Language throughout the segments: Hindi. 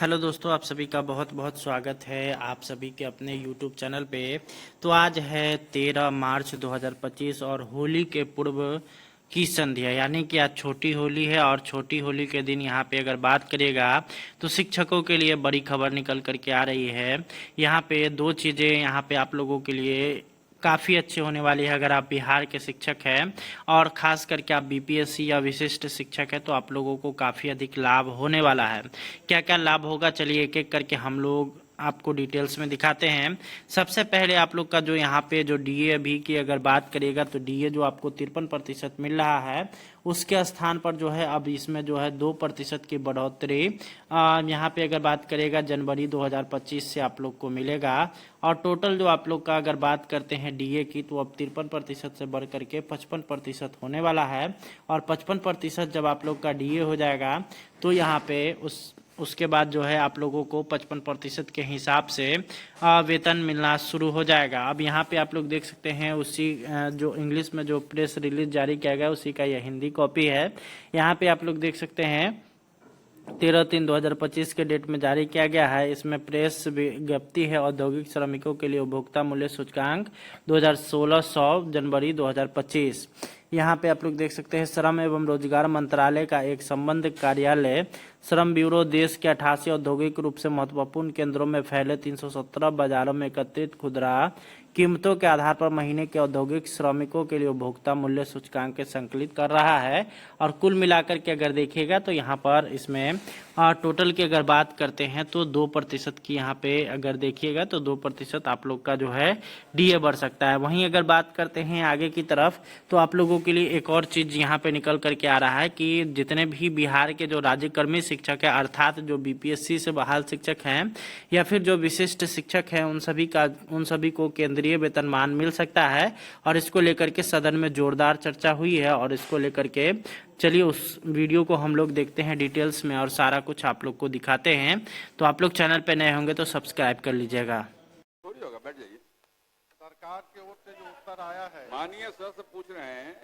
हेलो दोस्तों, आप सभी का बहुत बहुत स्वागत है आप सभी के अपने यूट्यूब चैनल पे। तो आज है 13 मार्च 2025 और होली के पूर्व की संध्या, यानी कि आज छोटी होली है। और छोटी होली के दिन यहाँ पे अगर बात करिएगा तो शिक्षकों के लिए बड़ी खबर निकल करके आ रही है। यहाँ पे दो चीज़ें यहाँ पे आप लोगों के लिए काफ़ी अच्छी होने वाली है। अगर आप बिहार के शिक्षक हैं और ख़ास करके आप बीपीएससी या विशिष्ट शिक्षक हैं तो आप लोगों को काफ़ी अधिक लाभ होने वाला है। क्या क्या लाभ होगा, चलिए एक एक करके हम लोग आपको डिटेल्स में दिखाते हैं। सबसे पहले आप लोग का जो यहाँ पे जो डीए अभी की अगर बात करिएगा तो डीए जो आपको 53% मिल रहा है, उसके स्थान पर जो है अब इसमें जो है 2% की बढ़ोतरी यहाँ पे अगर बात करेगा जनवरी 2025 से आप लोग को मिलेगा। और टोटल जो आप लोग का अगर बात करते हैं डीए की तो अब 53% से बढ़ करके 55% होने वाला है। और 55% जब आप लोग का डीए हो जाएगा तो यहाँ पे उसके बाद जो है आप लोगों को 55% के हिसाब से वेतन मिलना शुरू हो जाएगा। अब यहाँ पे आप लोग देख सकते हैं उसी जो इंग्लिश में जो प्रेस रिलीज जारी किया गया उसी का यह हिंदी कॉपी है। यहाँ पे आप लोग देख सकते हैं 13/3/2025 के डेट में जारी किया गया है। इसमें प्रेस विज्ञप्ति है औद्योगिक श्रमिकों के लिए उपभोक्ता मूल्य सूचकांक 2016 100 जनवरी 2025। यहाँ पे आप लोग देख सकते हैं श्रम एवं रोजगार मंत्रालय का एक संबंध कार्यालय श्रम ब्यूरो देश के 88 औद्योगिक रूप से महत्वपूर्ण केंद्रों में फैले 317 बाजारों में एकत्रित खुदरा कीमतों के आधार पर महीने के औद्योगिक श्रमिकों के लिए उपभोक्ता मूल्य सूचकांक के संकलित कर रहा है। और कुल मिलाकर के अगर देखिएगा तो यहाँ पर इसमें टोटल की अगर बात करते हैं तो 2% की यहाँ पे अगर देखिएगा तो 2% आप लोग का जो है डीए बढ़ सकता है। वहीं अगर बात करते हैं आगे की तरफ तो आप लोगों के लिए एक और चीज़ यहाँ पे निकल करके आ रहा है कि जितने भी बिहार के जो राज्यकर्मी शिक्षक है अर्थात जो बीपीएससी से बहाल शिक्षक हैं या फिर जो विशिष्ट शिक्षक हैं उन सभी को केंद्रीय वेतनमान मिल सकता है। और इसको लेकर के सदन में जोरदार चर्चा हुई है। और इसको लेकर के चलिए उस वीडियो को हम लोग देखते हैं डिटेल्स में और सारा कुछ आप लोग को दिखाते हैं। तो आप लोग चैनल पे नए होंगे तो सब्सक्राइब कर लीजिएगा। थोड़ी होगा, बैठ जाइए। सरकार की ओर से जो उत्तर आया है, माननीय सर से पूछ रहे हैं,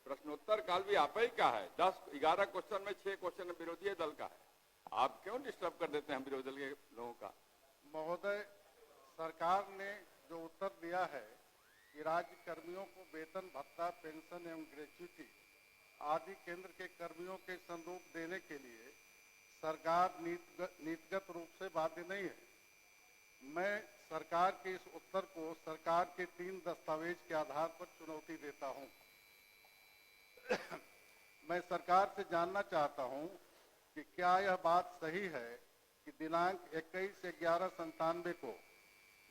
प्रश्नोत्तर काल भी आप ही का है। 10-11 क्वेश्चन में 6 क्वेश्चन विरोधी दल का है। आप क्यों डिस्टर्ब कर देते हैं विरोधी दल के लोगों का? महोदय, सरकार ने जो उत्तर दिया है कि राज्य कर्मियों को वेतन भत्ता पेंशन एवं ग्रेच्युटी आदि केंद्र के कर्मियों के संरूप देने के लिए सरकार नीतिगत रूप से बाध्य नहीं है। मैं सरकार के इस उत्तर को सरकार के 3 दस्तावेज के आधार पर चुनौती देता हूं। मैं सरकार से जानना चाहता हूं कि क्या यह बात सही है कि दिनांक 21/11/97 को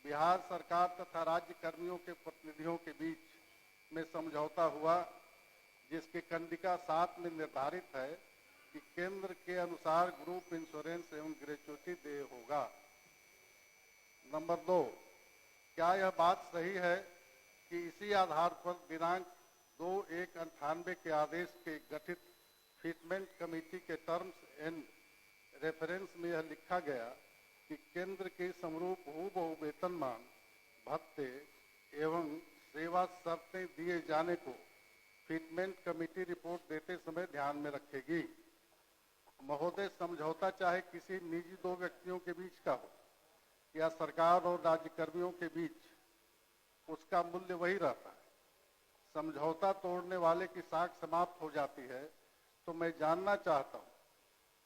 बिहार सरकार तथा राज्य कर्मियों के प्रतिनिधियों के बीच में समझौता हुआ, जिसकी कंडिका 7 में निर्धारित है कि केंद्र के अनुसार ग्रुप इंश्योरेंस एवं ग्रेच्युटी देय होगा। नंबर 2, क्या यह बात सही है कि इसी आधार पर दिनांक 2/1/98 के आदेश के गठित फिटमेंट कमेटी के टर्म्स एंड रेफरेंस में यह लिखा गया कि केंद्र के समरूप हूबहू वेतनमान भत्ते एवं सेवा शर्तें दिए जाने को फिटमेंट कमेटी रिपोर्ट देते समय ध्यान में रखेगी? महोदय, समझौता चाहे किसी निजी 2 व्यक्तियों के बीच का हो या सरकार और राज्य कर्मियों के बीच, उसका मूल्य वही रहता है। समझौता तोड़ने वाले की साख समाप्त हो जाती है। तो मैं जानना चाहता हूं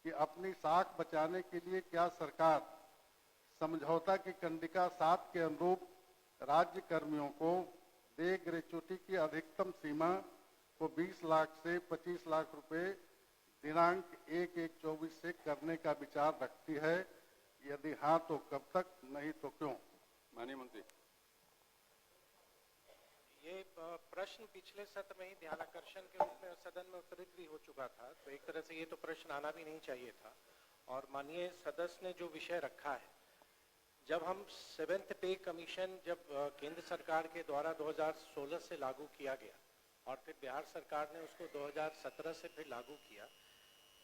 कि अपनी साख बचाने के लिए क्या सरकार समझौता की कंडिका 7 के अनुरूप राज्य कर्मियों को देय ग्रेच्युटी की अधिकतम सीमा को 20 लाख से 25 लाख रुपए दिनांक 1/1/24 से करने का विचार रखती है? यदि हाँ तो कब तक, नहीं तो क्यों? माननीय मंत्री, ये प्रश्न पिछले सत्र में ही ध्यानाकर्षण के रूप में सदन में उत्तरित भी हो चुका था, तो एक तरह से ये तो प्रश्न आना भी नहीं चाहिए था। और माननीय सदस्य ने जो विषय रखा है, जब हम 7th पे कमीशन जब केंद्र सरकार के द्वारा 2016 से लागू किया गया और फिर बिहार सरकार ने उसको 2017 से फिर लागू किया,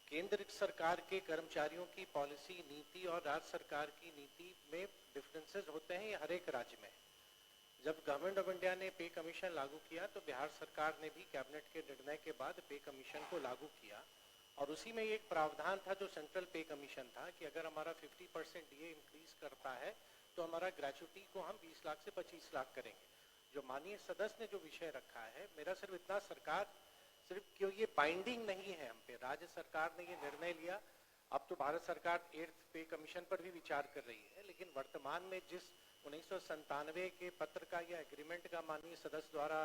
केंद्र सरकार के कर्मचारियों की पॉलिसी नीति और राज्य सरकार की नीति में डिफरेंसेस होते हैं, ये हर एक राज्य में। जब गवर्नमेंट ऑफ इंडिया ने पे कमीशन लागू किया तो बिहार सरकार ने भी कैबिनेट के निर्णय के बाद पे कमीशन को लागू किया और उसी में एक प्रावधान था जो सेंट्रल पे कमीशन था कि अगर हमारा 50% डीए इंक्रीज करता है तो हमारा ग्रेचुइटी को हम 20 लाख से 25 लाख करेंगे। जो माननीय सदस्य ने जो विषय रखा है, मेरा सिर्फ इतना, सरकार सिर्फ क्यों ये बाइंडिंग नहीं है हम पे, राज्य सरकार ने ये निर्णय लिया, अब तो भारत सरकार 8th पे कमीशन पर भी विचार कर रही है, लेकिन वर्तमान में जिस 1997 के पत्र का या एग्रीमेंट का माननीय सदस्य द्वारा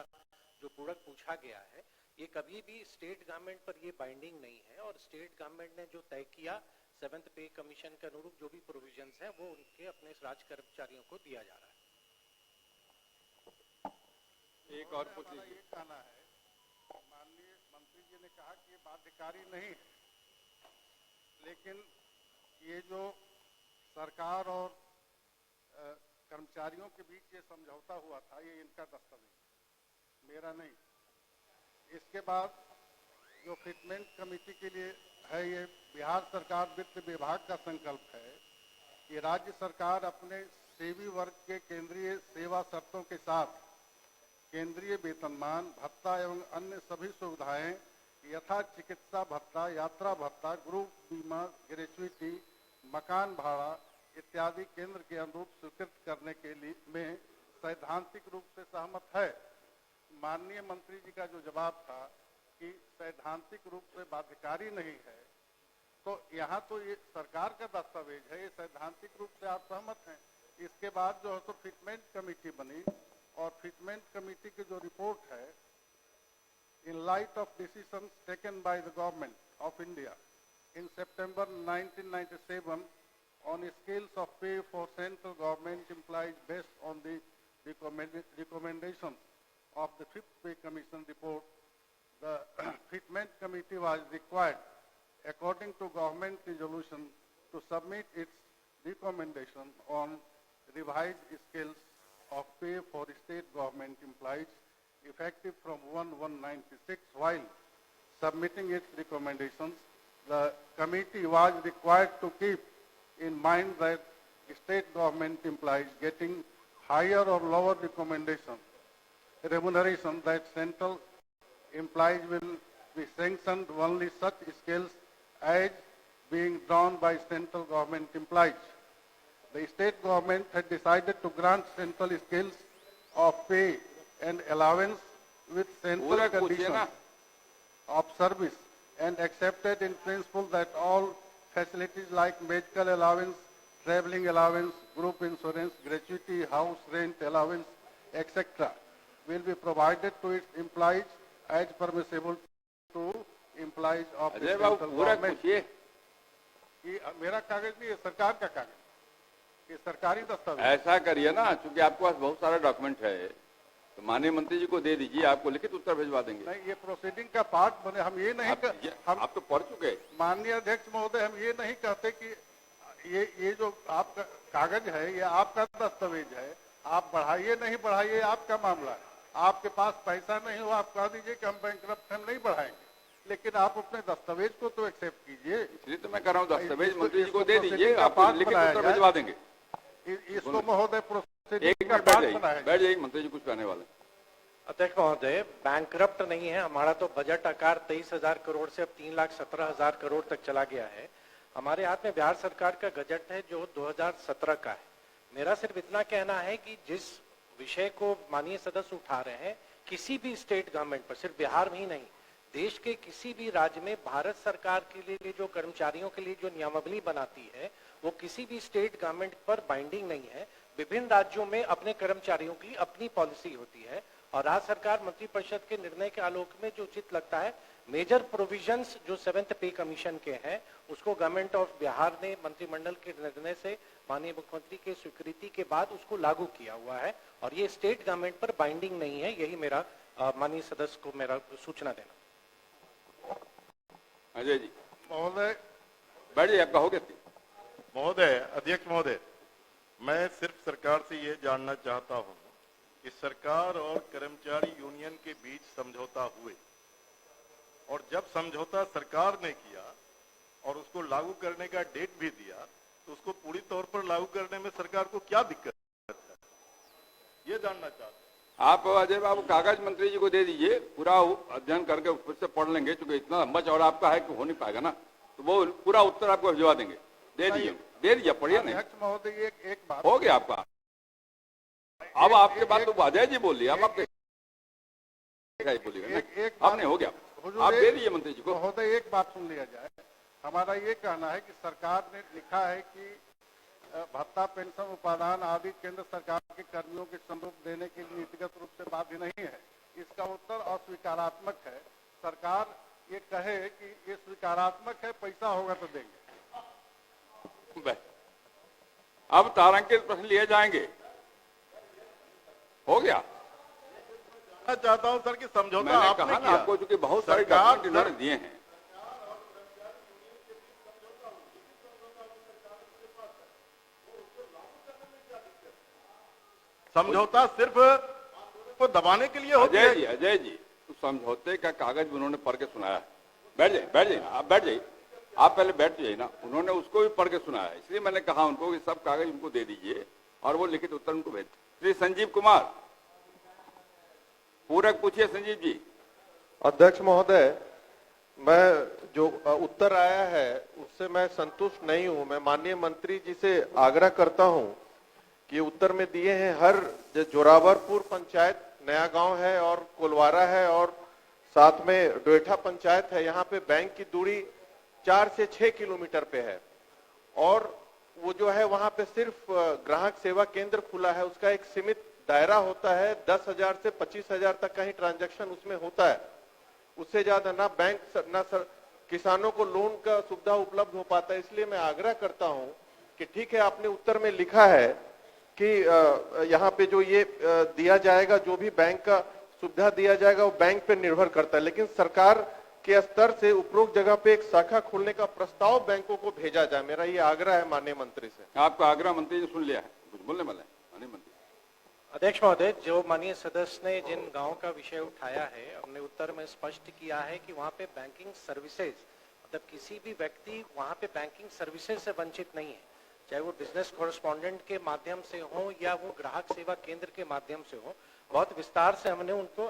जो पूरक पूछा गया है, ये कभी भी स्टेट गवर्नमेंट पर ये बाइंडिंग नहीं है और स्टेट गवर्नमेंट ने जो तय किया 7th पे कमीशन के अनुरूप जो भी प्रोविजंस हैं वो उनके अपने राज्य कर्मचारियों को दिया जा रहा है। एक और पूछ हमारा लीजिए। ये कहना है, माननीय मंत्री जी ने कहा कि ये बाध्यकारी नहीं है, लेकिन ये जो सरकार और कर्मचारियों के बीच ये समझौता हुआ था, ये इनका दस्तावेज, मेरा नहीं। इसके बाद जो फिटमेंट कमेटी के लिए है, ये बिहार सरकार वित्त विभाग का संकल्प है कि राज्य सरकार अपने सेवी वर्ग के केंद्रीय सेवा शर्तों के साथ केंद्रीय वेतनमान भत्ता एवं अन्य सभी सुविधाएं यथा चिकित्सा भत्ता, यात्रा भत्ता, ग्रुप बीमा, ग्रेच्युटी, मकान भाड़ा इत्यादि केंद्र के अनुरूप स्वीकृत करने के लिए में सैद्धांतिक रूप से सहमत है। माननीय मंत्री जी का जो जवाब था कि सैद्धांतिक रूप से बाध्यकारी नहीं है, तो यहाँ तो ये सरकार का दस्तावेज है, ये सैद्धांतिक रूप से आप सहमत हैं। इसके बाद जो है तो फिटमेंट कमेटी बनी और फिटमेंट कमेटी की जो रिपोर्ट है, in light of decisions taken by the government of India in September 1997 on scales of pay for central government employees based on the recommendations of the 5th Pay Commission report, the Fitment Committee was required, according to government resolution, to submit its recommendation on revised scales of pay for state government employees effective from 1/1/96. While submitting its recommendations, the committee was required to keep in mind that state government employees getting higher or lower remuneration that central employees will be sanctioned only such scales as being drawn by central government employees. The state government had decided to grant central scales of pay and allowance with central पूरा पूछिए conditions ना। of service and accepted in principle that all facilities like medical allowance, traveling allowance, group insurance, gratuity, house rent allowance, etc. will be provided to its employees as permissible to employees of the Ajay Babu central पूरा government. पूछिए। ये मेरा कागज नहीं, ये सरकार का कागज, ये सरकारी दस्तावेज। ऐसा करिए ना, चूंकि आपके पास बहुत सारा डॉक्यूमेंट है, तो माननीय मंत्री जी को दे दीजिए, आपको लिखित उत्तर भिजवा देंगे। नहीं, ये प्रोसीडिंग का पार्ट बने, हम ये नहीं आप तो पढ़ चुके। माननीय अध्यक्ष महोदय, हम ये नहीं कहते कि ये जो आपका कागज है, ये आपका दस्तावेज है, आप बढ़ाइए नहीं बढ़ाइए आपका मामला है। आपके पास पैसा नहीं हो, आप कह दीजिए कि हम बैंकरप्ट हम नहीं बढ़ाएंगे, लेकिन आप अपने दस्तावेज को तो एक्सेप्ट कीजिए। इसलिए तो मैं कह रहा हूँ दस्तावेज मंत्री जी को दे इसको दीजिए, आपको लिखित उत्तर भिजवा देंगे। इसको महोदय एक मिनट बैठ जाइए, मंत्री जी कुछ कहने वाले। अध्यक्ष महोदय, बैंकरप्ट नहीं है हमारा, तो बजट आकार 23,000 करोड़ से अब 3,17,000 करोड़ तक चला गया है। हमारे हाथ में बिहार सरकार का बजट है जो 2017 का है। मेरा सिर्फ इतना कहना है कि जिस विषय को माननीय सदस्य उठा रहे हैं, किसी भी स्टेट गवर्नमेंट पर, सिर्फ बिहार में ही नहीं, देश के किसी भी राज्य में भारत सरकार के लिए जो कर्मचारियों के लिए जो नियमावली बनाती है, वो किसी भी स्टेट गवर्नमेंट पर बाइंडिंग नहीं है। विभिन्न राज्यों में अपने कर्मचारियों की अपनी पॉलिसी होती है और राज्य सरकार मंत्रिपरिषद के निर्णय के आलोक में जो उचित लगता है, मेजर प्रोविजंस जो 7th पे कमीशन के हैं, उसको गवर्नमेंट ऑफ बिहार ने मंत्रिमंडल के निर्णय से माननीय मुख्यमंत्री के स्वीकृति के बाद उसको लागू किया हुआ है और ये स्टेट गवर्नमेंट पर बाइंडिंग नहीं है। यही मेरा माननीय सदस्य को मेरा सूचना देना। अजय जी महोदय, बैठ जाइए, आप कहोगे। महोदय, अध्यक्ष महोदय, मैं सिर्फ सरकार से ये जानना चाहता हूं कि सरकार और कर्मचारी यूनियन के बीच समझौता हुए और जब समझौता सरकार ने किया और उसको लागू करने का डेट भी दिया, तो उसको पूरी तौर पर लागू करने में सरकार को क्या दिक्कत है, ये जानना चाहता हूं। आप अजय बाबू कागज मंत्री जी को दे दीजिए, पूरा अध्ययन करके फिर से पढ़ लेंगे, क्योंकि इतना लंबा चौड़ा आपका है कि हो नहीं पाएगा ना, तो वो पूरा उत्तर आपको भिजवा देंगे। दे दीजिए, पढ़िए नहीं, अध्यक्ष महोदय एक बात हो गया आपका। अब आपके बाद तो अजय जी बोल लिया, अब आप बोलिएगा, आपने हो गया, आप दे दीजिए मंत्री जी को। महोदय एक बात सुन लिया जाए। हमारा ये कहना है कि सरकार ने लिखा है कि भत्ता, पेंशन, उपादान आदि केंद्र सरकार के कर्मियों के स्वरूप देने के लिए नीतिगत रूप से बाध्य नहीं है। इसका उत्तर अस्वीकारात्मक है। सरकार ये कहे कि ये स्वीकारात्मक है, पैसा होगा तो देंगे। अब तारांकित प्रश्न लिए जाएंगे, हो गया। मैं चाहता हूं सर कि समझौता मैंने आपने कहा ना किया। आपको, चूंकि बहुत सारे सरकार डॉक्यूमेंट इन्होंने दिए हैं। समझौता सिर्फ को दबाने के लिए होता है। अजय जी तो समझौते का कागज उन्होंने पढ़ के सुनाया है। बैठ जाइए आप बैठ जाइए, आप पहले बैठ जाइए ना। उन्होंने उसको भी पढ़ के सुनाया है, इसलिए मैंने कहा उनको कि सब कागज उनको दे दीजिए और वो लिखित उत्तर उनको भेज। श्री संजीव कुमार, पूरक पूछिए संजीव जी। अध्यक्ष महोदय, मैं जो उत्तर आया है उससे मैं संतुष्ट नहीं हूं। मैं माननीय मंत्री जी से आग्रह करता हूं कि उत्तर में दिए हैं हर जोरावरपुर पंचायत नया गांव है और कोलवारा है और साथ में डोएठा पंचायत है, यहाँ पे बैंक की दूरी 4 से 6 किलोमीटर पे है और वो जो है वहां पे सिर्फ ग्राहक सेवा केंद्र खुला है। उसका एक सीमित दायरा होता है, 10,000 से 25,000 तक का ही ट्रांजैक्शन उसमें होता है। उससे ज्यादा ना बैंक ना किसानों को लोन का सुविधा उपलब्ध हो पाता है। इसलिए मैं आग्रह करता हूं कि ठीक है, आपने उत्तर में लिखा है कि यहाँ पे जो ये दिया जाएगा, जो भी बैंक का सुविधा दिया जाएगा वो बैंक पे निर्भर करता है, लेकिन सरकार के स्तर से उपरोक्त जगह पे एक शाखा खोलने का प्रस्ताव बैंकों को भेजा जाए। मेरा ये आग्रह है माननीय मंत्री से। आपका आग्रह मंत्री ने सुन लिया है, कुछ बोलने वाले हैं माननीय मंत्री? अध्यक्ष महोदय, जो माननीय सदस्य ने जिन गांव का विषय उठाया है, हमने उत्तर में स्पष्ट किया है कि वहां पे बैंकिंग सर्विसेज, मतलब किसी भी व्यक्ति वहां पे बैंकिंग सर्विसेज से वंचित नहीं है, चाहे वो बिजनेस कॉरेस्पॉन्डेंट के माध्यम से हो या वो ग्राहक सेवा केंद्र के माध्यम से हो। बहुत विस्तार से हमने उनको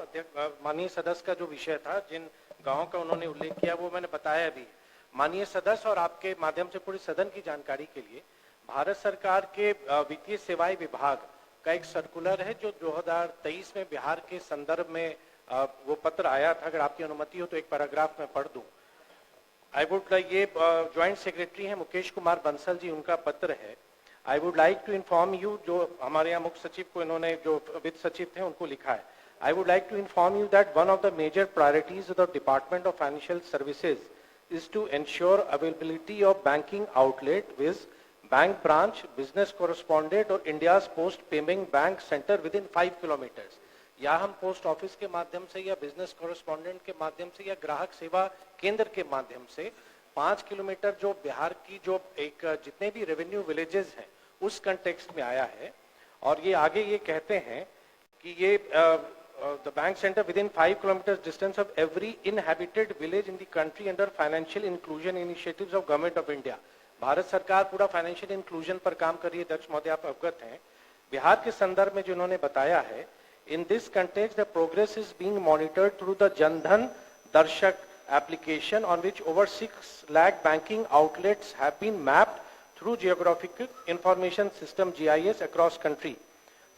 माननीय सदस्य का जो विषय था, जिन गांवों का उन्होंने उल्लेख किया, वो मैंने बताया भी। माननीय सदस्य और आपके माध्यम से पूरी सदन की जानकारी के लिए, भारत सरकार के वित्तीय सेवाएं विभाग का एक सर्कुलर है जो 2023 में बिहार के संदर्भ में वो पत्र आया था। अगर आपकी अनुमति हो तो एक पैराग्राफ में पढ़ दूं। आई वुड लाइक, ये ज्वाइंट सेक्रेटरी है मुकेश कुमार बंसल जी, उनका पत्र है। I would like to inform you, जो हमारे यहाँ मुख्य सचिव को इन्होंने, जो वित्त सचिव थे, उनको लिखा है। I would like to inform you that one of the major priorities of the department of financial services is to ensure availability of banking outlet with bank branch, business correspondent और India's post payment bank center within 5 kilometers। या हम पोस्ट ऑफिस के माध्यम से या बिजनेस कॉरेस्पॉन्डेंट के माध्यम से या ग्राहक सेवा केंद्र के माध्यम से 5 किलोमीटर जो बिहार की जो एक जितने भी रेवेन्यू विलेजेस हैं उस कंटेक्स्ट में आया है। और ये आगे ये कहते हैं कि ये the bank center within 5 kilometers distance of every inhabited village in the country under financial inclusion initiatives of government of India। Bharat सरकार पूरा फाइनेंशियल इंक्लूजन पर काम कर रही है। अध्यक्ष महोदय, आप अवगत हैं। बिहार के संदर्भ में जिन्होंने बताया है, in this context the progress is being monitored through the Jan Dhan दर्शक application on which over 6 lakh banking outlets have been mapped through geographical information system GIS across country।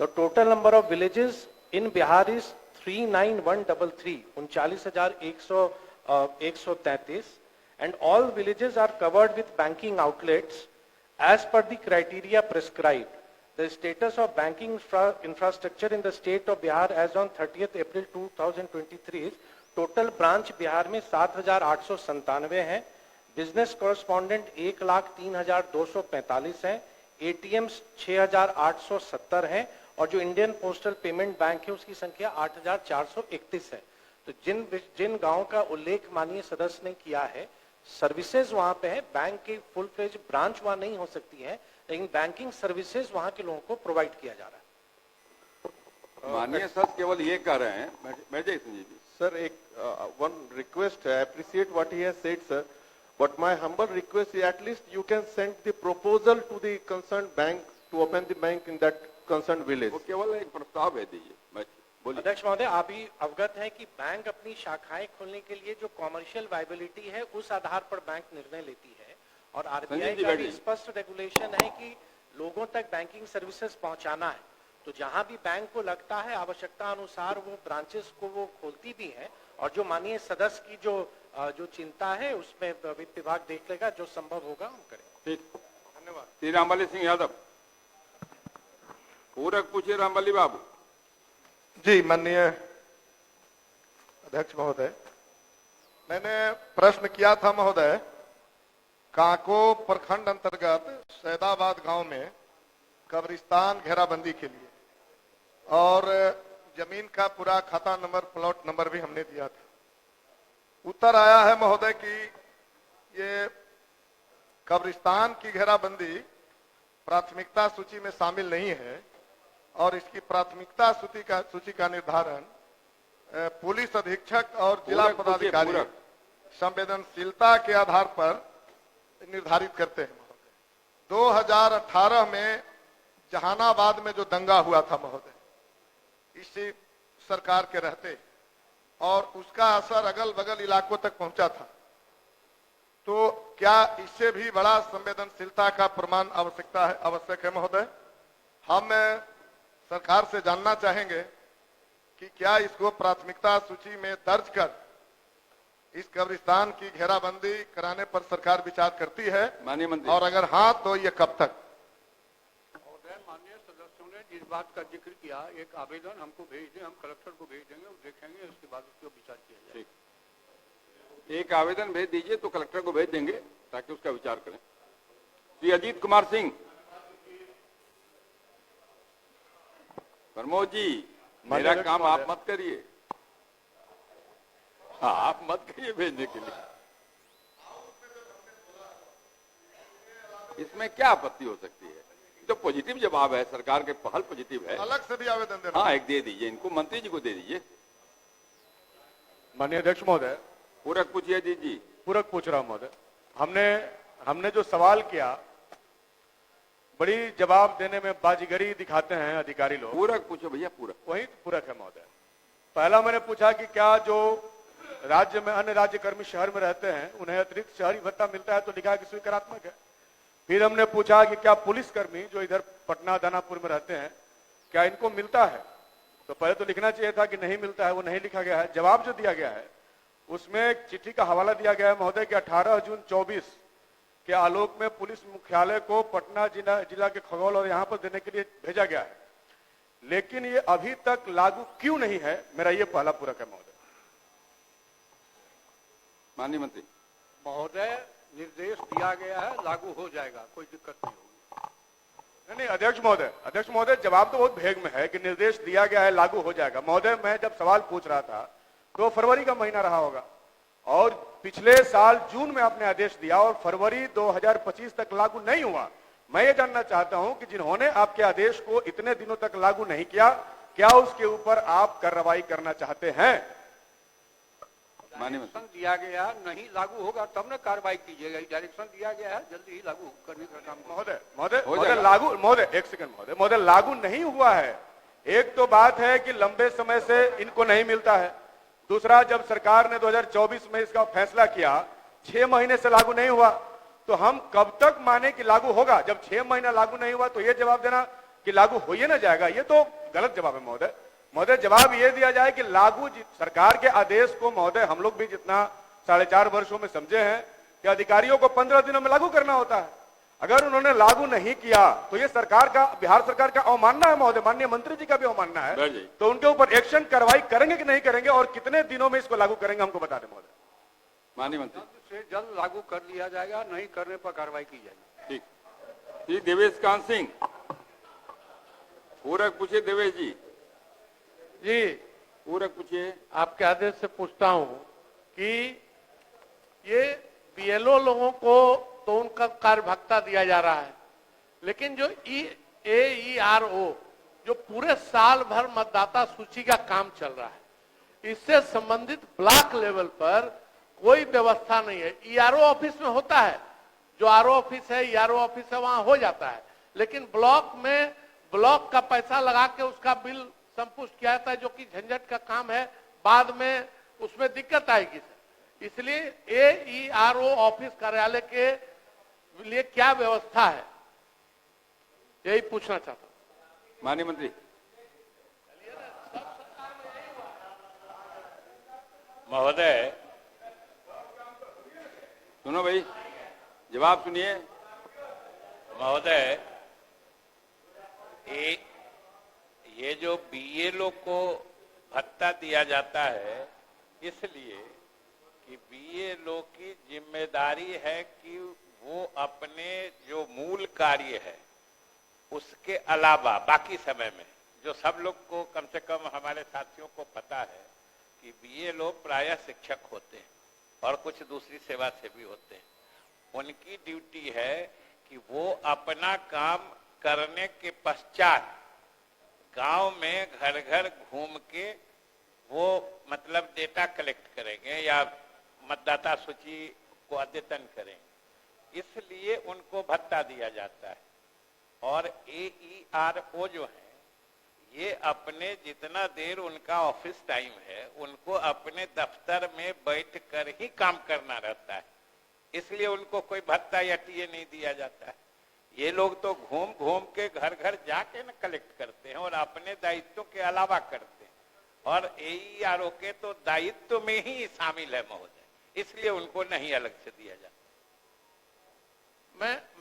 The total number of villages in Bihar is 39133, 39,133, and all villages are covered with banking outlets as per the criteria prescribed। The status of banking infrastructure in the state of Bihar as on 30th April 2023 is total branch Bihar में 7,897 हैं, बिजनेस कॉरेस्पॉन्डेंट 1,03,245 हैं, एटीएम 6,870 हैं और जो इंडियन पोस्टल पेमेंट बैंक है उसकी संख्या 8,431 है। तो जिन गांवों का उल्लेख माननीय सदस्य ने किया है, सर्विसेज वहां पे है, बैंक की फुल फ्लेज ब्रांच वहां नहीं हो सकती है, लेकिन बैंकिंग सर्विसेज वहां के लोगों को प्रोवाइड किया जा रहा है। माननीय सदस्य केवल ये कह रहे हैं, मैं जय संजीव जी सर, एक one request, I appreciate what he has said, sir, but my humble request is at least you can send the proposal to the concerned bank to open the bank in that concerned village। वो केवल एक प्रस्ताव भेज दीजिए, मैं बोलिए। अध्यक्ष महोदय, आप भी अवगत हैं कि बैंक अपनी शाखाएं खोलने के लिए जो कॉमर्शियल वायबिलिटी है उस आधार पर बैंक निर्णय लेती है, और आरबीआई संजय जी, का भी बैठिए। स्पष्ट रेगुलेशन है कि लोगों तक बैंकिंग सर्विसेज पहुंचाना है। तो जहां भी बैंक को लगता है आवश्यकता अनुसार वो ब्रांचेस को वो खोलती भी है, और जो माननीय सदस्य की जो चिंता है उसमें वित्त विभाग देख लेगा, जो संभव होगा हम करेंगे। ठीक, धन्यवाद। श्री रामबली सिंह यादव। पूरक पूछिए रामबली बाबू। जी माननीय अध्यक्ष महोदय, मैंने प्रश्न किया था महोदय, काको प्रखंड अंतर्गत सैदाबाद गांव में कब्रिस्तान घेराबंदी के लिए, और जमीन का पूरा खाता नंबर प्लॉट नंबर भी हमने दिया था। उत्तर आया है महोदय कि ये कब्रिस्तान की घेराबंदी प्राथमिकता सूची में शामिल नहीं है, और इसकी प्राथमिकता सूची का निर्धारण पुलिस अधीक्षक और जिला पूरक पूछिए, पदाधिकारी पूरक। संवेदनशीलता के आधार पर निर्धारित करते हैं महोदय। 2018 में जहानाबाद में जो दंगा हुआ था महोदय, इसी सरकार के रहते, और उसका असर अगल बगल इलाकों तक पहुंचा था, तो क्या इससे भी बड़ा संवेदनशीलता का प्रमाण आवश्यक है महोदय? हम सरकार से जानना चाहेंगे कि क्या इसको प्राथमिकता सूची में दर्ज कर इस कब्रिस्तान की घेराबंदी कराने पर सरकार विचार करती है, माननीय मंत्री। और अगर हाँ तो ये कब तक? महोदय, माननीय सदस्यों ने जिस बात का जिक्र किया, एक आवेदन हमको भेज दें, हम कलेक्टर को भेज देंगे, वो देखेंगे, उसके बाद उस पर विचार किया जाए। ठीक, एक आवेदन भेज दीजिए तो कलेक्टर को भेज देंगे ताकि उसका विचार करें। श्री अजीत कुमार सिंह। प्रमोद जी, मेरा काम आप मत करिए। हाँ, आप मत करिए भेजने के लिए। इसमें क्या आपत्ति हो सकती है? जो पॉजिटिव जवाब है, सरकार के पहल पॉजिटिव है। अलग से भी आवेदन देना? हाँ, एक दे दीजिए इनको, मंत्री जी को दे दीजिए। माननीय अध्यक्ष महोदय, पूरक पूछिए जी। पूरक पूछ रहा हूं महोदय। हमने जो सवाल किया, बड़ी जवाब देने में बाजीगरी दिखाते हैं अधिकारी लोग। पूरक पूछो भैया, पूरक। वही पूरक है महोदय। पहला मैंने पूछा कि क्या जो राज्य में अन्य राज्य कर्मी शहर में रहते हैं उन्हें अतिरिक्त शहरी भत्ता मिलता है, तो लिखा है कि स्वीकारात्मक है। फिर हमने पूछा कि क्या पुलिस कर्मी जो इधर पटना दानापुर में रहते हैं क्या इनको मिलता है, तो पहले तो लिखना चाहिए था कि नहीं मिलता है, वो नहीं लिखा गया है। जवाब जो दिया गया है उसमें एक चिट्ठी का हवाला दिया गया है महोदय कि 18 जून 24 के आलोक में पुलिस मुख्यालय को पटना जिला के खगौल और यहाँ पर देने के लिए भेजा गया है, लेकिन ये अभी तक लागू क्यों नहीं है, मेरा ये पहला पूरक है महोदय। माननीय मंत्री। महोदय, निर्देश दिया गया है, लागू हो जाएगा, कोई दिक्कत नहीं होगी। नहीं अध्यक्ष महोदय जवाब तो बहुत भेग में है कि निर्देश दिया गया है, लागू हो जाएगा। महोदय, मैं जब सवाल पूछ रहा था तो फरवरी का महीना रहा होगा, और पिछले साल जून में आपने आदेश दिया और फरवरी 2025 तक लागू नहीं हुआ। मैं ये जानना चाहता हूं कि जिन्होंने आपके आदेश को इतने दिनों तक लागू नहीं किया, क्या उसके ऊपर आप कार्रवाई करना चाहते हैं? डायरेक्शन दिया गया, नहीं लागू होगा तब न कार्रवाई कीजिएगा। डायरेक्शन दिया गया है, जल्दी ही लागू करने का काम। महोदय लागू नहीं हुआ है। एक तो बात है कि लंबे समय से इनको नहीं मिलता है, दूसरा जब सरकार ने 2024 में इसका फैसला किया, 6 महीने से लागू नहीं हुआ, तो हम कब तक माने कि लागू होगा? जब 6 महीना लागू नहीं हुआ तो ये जवाब देना कि लागू हो ही ना जाएगा, ये तो गलत जवाब है महोदय। जवाब ये दिया जाए कि लागू सरकार के आदेश को महोदय हम लोग भी जितना 4.5 वर्षों में समझे हैं कि अधिकारियों को 15 दिनों में लागू करना होता है। अगर उन्होंने लागू नहीं किया तो ये सरकार का, बिहार सरकार का अवमानना है महोदय, माननीय मंत्री जी का भी अवमानना है। तो उनके ऊपर एक्शन कार्रवाई करेंगे कि नहीं करेंगे, और कितने दिनों में इसको लागू करेंगे, हमको बता दें महोदय। माननीय मंत्री। जल्द से जल्द लागू कर लिया जाएगा, नहीं करने पर कार्रवाई की जाएगी। ठीक। श्री देवेश कांत सिंह। पूरक पूछिए देवेश जी। जी, पूरक पूछिए। आपके आदेश से पूछता हूं कि ये बीएलओ लोगों को तो उनका कार्य भत्ता दिया जा रहा है, लेकिन जो AERO जो पूरे साल भर मतदाता सूची का काम चल रहा है, इससे संबंधित ब्लॉक लेवल पर कोई व्यवस्था नहीं है। ERO ऑफिस में होता है, जो RO ऑफिस है, ERO ऑफिस है, वहां हो जाता है, लेकिन ब्लॉक में ब्लॉक का पैसा लगा के उसका बिल संपुष्ट किया जाता है, जो कि झंझट का काम है, बाद में उसमें दिक्कत आएगी सर। इसलिए AERO ऑफिस कार्यालय के लिए क्या व्यवस्था है, यही पूछना चाहता हूं। माननीय मंत्री। महोदय, सुनो भाई, जवाब सुनिए। महोदय, ये जो BLO को भत्ता दिया जाता है, इसलिए कि BLO की जिम्मेदारी है कि वो अपने जो मूल कार्य है उसके अलावा बाकी समय में, जो सब लोग को, कम से कम हमारे साथियों को पता है कि BLO प्रायः शिक्षक होते हैं और कुछ दूसरी सेवा से भी होते हैं, उनकी ड्यूटी है कि वो अपना काम करने के पश्चात गांव में घर घर घूम के वो मतलब डेटा कलेक्ट करेंगे या मतदाता सूची को अद्यतन करेंगे, इसलिए उनको भत्ता दिया जाता है। और AERO जो है, ये अपने जितना देर उनका ऑफिस टाइम है, उनको अपने दफ्तर में बैठ कर ही काम करना रहता है, इसलिए उनको कोई भत्ता या टीए नहीं दिया जाता है। ये लोग तो घूम घूम के घर घर जाके न कलेक्ट करते हैं और अपने दायित्व के अलावा करते हैं, और AERO के तो दायित्व में ही शामिल है महोदय, इसलिए उनको नहीं अलग से दिया जाता।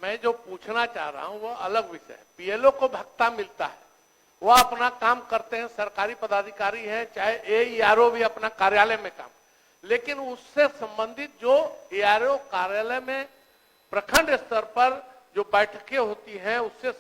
मैं जो पूछना चाह रहा हूं वो अलग विषय है। BLO को भत्ता मिलता है, वो अपना काम करते हैं, सरकारी पदाधिकारी हैं, चाहे AERO भी अपना कार्यालय में काम, लेकिन उससे संबंधित जो AERO कार्यालय में प्रखंड स्तर पर जो बैठकें होती हैं, उससे